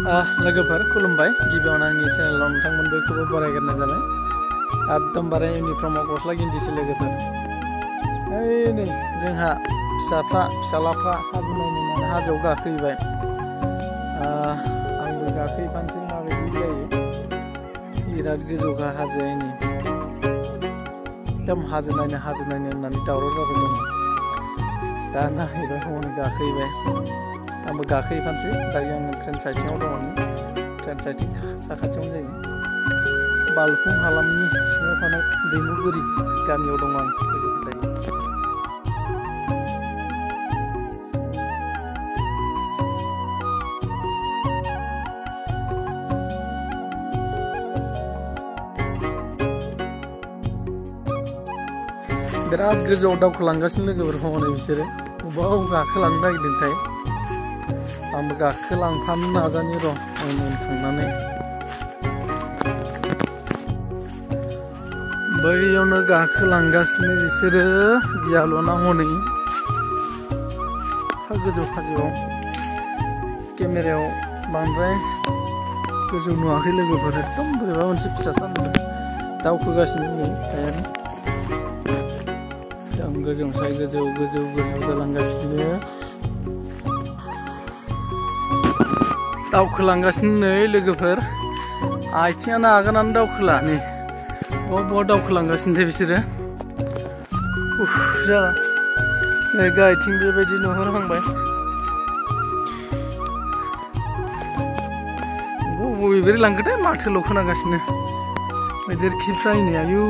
लोगोफोर खुलुमबाय गिबियावनो आंनि चेनेलाव नोंथांमोन बयखौबो बरायग्रोनाय जाबाय। एकदमबारे इउनिफर्माव गस्ला गिन्दिसो लोगोफोर। ओइ नै जोंहा फिसालाफ्रा हाजो नायनो होननानै हाजोआव गाखोहैबाय। आंबो गाखोहैफानोसै माबायदि जायो। बिराद गोजौखा हाजोआ नै। एकदम हाजो नायनो होननानै दावराव जाबाय दङ। दा नायहैबाय हनै गाखोहैबाय। आंबो गाखोहैफानोसै। दायो आङो ट्रेन साइटिङाव दङ। ट्रेन साइटिं साखाथियावनो जायो। बालफुं हालामनि सिङाव थानाय दैमुगुरि गामियाव दङ आं लोगोफोर दायो। बिराद गोजौआव दावखोलांगासिनो लोगोफोर हनै बिसोरो बबाव गाखोलांनो नागिरदोंथाय। आंबो गाखोलांफानो नाजानि र' उन थांनानै। बैयावनो गाखोलांगासिनो बिसोरो गियाल'ना हनै एफा गोजौ हाजोआव केमेरायाव बांद्राय गोजौ नुवाखै लोगोफोर। एकदम बोरैबा मोनसे फिसा सानदों दावखोगासिनो नै टायानो। एकदम गोजौनिफ्राय गोजौ जालांगासिनो। दावखोलांगासिनो नै लोगोफोर। आथिङानो आगानानो दावखोला नै। बहा दावखोलांगासिनोथाय बिसोरो। जाला नै गाहायथिं बेबायदि नुहुरहांबाय। बबे लांखोथाय माथोल' खोनागासिनो। मैदेर खिफ्रा नै आयु।